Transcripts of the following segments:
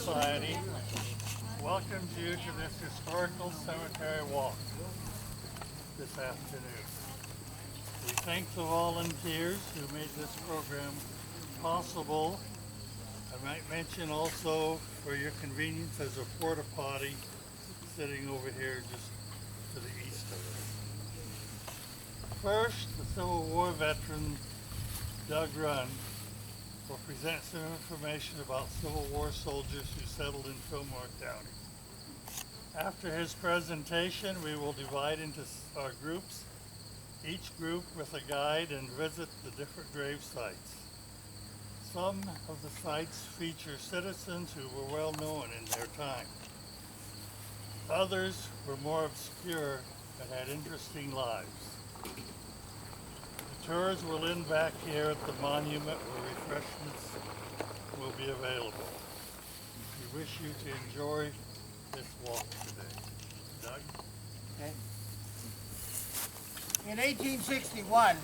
Society welcomes you to this historical cemetery walk this afternoon. We thank the volunteers who made this program possible. I might mention also, for your convenience, there's a porta potty sitting over here just to the east of it. First, the Civil War veteran Doug Rung will present some information about Civil War soldiers who settled in Fillmore County. After his presentation, we will divide into our groups, each group with a guide, and visit the different grave sites. Some of the sites feature citizens who were well known in their time. Others were more obscure but had interesting lives. The tours will end back here at the monument where refreshments will be available. We wish you to enjoy this walk today. Doug? Okay. In 1861,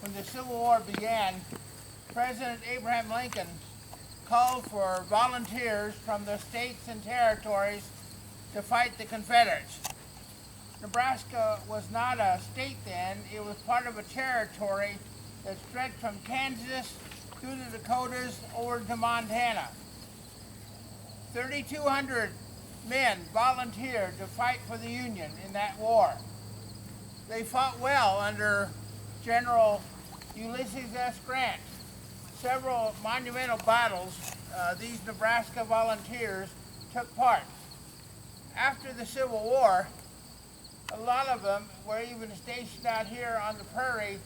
when the Civil War began, President Abraham Lincoln called for volunteers from the states and territories to fight the Confederates. Nebraska was not a state then, it was part of a territory that stretched from Kansas through the Dakotas over to Montana. 3,200 men volunteered to fight for the Union in that war. They fought well under General Ulysses S. Grant. Several monumental battles, these Nebraska volunteers took part. After the Civil War, a lot of them were even stationed out here on the prairie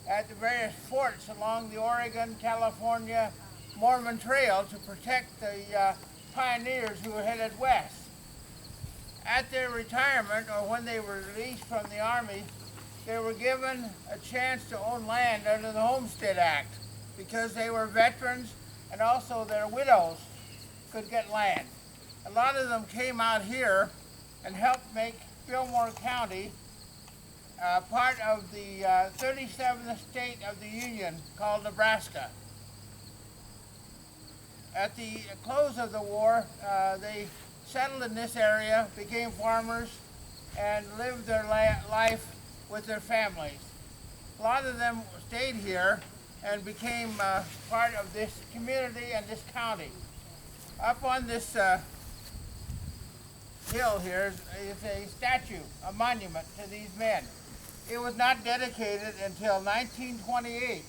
at the various forts along the Oregon, California, Mormon Trail to protect the pioneers who were headed west. At their retirement, or when they were released from the Army, they were given a chance to own land under the Homestead Act because they were veterans, and also their widows could get land. A lot of them came out here and helped make Fillmore County part of the 37th state of the Union called Nebraska. At the close of the war, they settled in this area, became farmers, and lived their life with their families. A lot of them stayed here and became part of this community and this county. Up on this hill here is a statue, a monument to these men. It was not dedicated until 1928,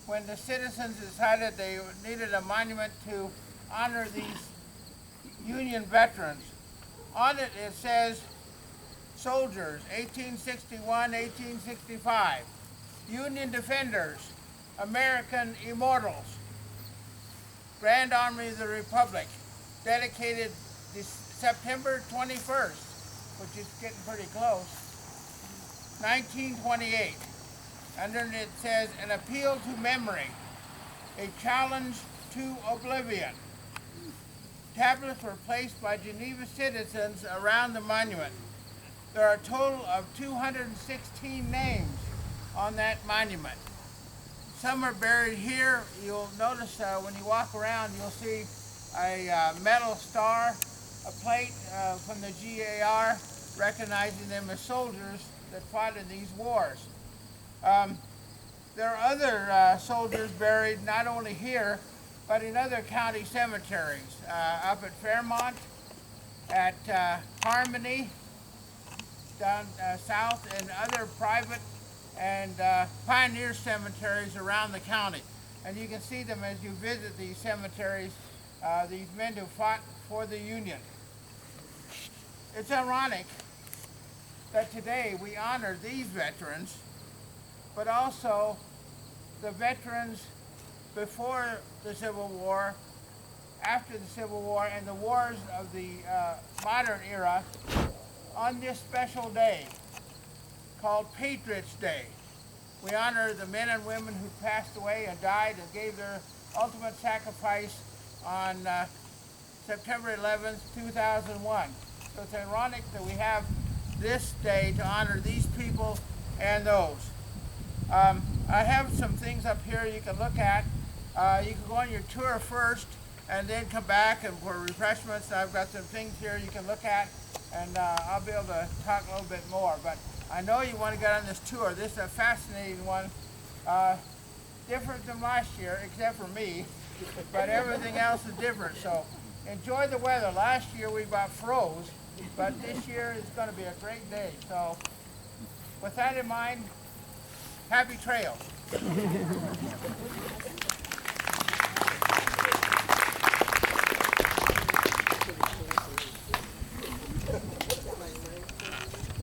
when the citizens decided they needed a monument to honor these Union veterans. On it, it says, soldiers, 1861-1865, Union defenders, American immortals, Grand Army of the Republic, dedicated this September 21st, which is getting pretty close, 1928. Underneath it says, an appeal to memory, a challenge to oblivion. Tablets were placed by Geneva citizens around the monument. There are a total of 216 names on that monument. Some are buried here. You'll notice when you walk around, you'll see a metal star, a plate from the GAR, recognizing them as soldiers that fought in these wars. There are other soldiers buried not only here, but in other county cemeteries, up at Fairmont, at Harmony, down south, and other private and pioneer cemeteries around the county. And you can see them as you visit these cemeteries, these men who fought for the Union. It's ironic that today we honor these veterans, but also the veterans before the Civil War, after the Civil War, and the wars of the modern era on this special day called Patriots' Day. We honor the men and women who passed away and died and gave their ultimate sacrifice on September 11th, 2001. So it's ironic that we have this day to honor these people and those. I have some things up here you can look at. You can go on your tour first and then come back and for refreshments. I've got some things here you can look at, and I'll be able to talk a little bit more. But I know you want to get on this tour. This is a fascinating one. Different than last year, except for me, but everything else is different. So enjoy the weather. Last year we about froze, but this year it's going to be a great day. So with that in mind, happy trails.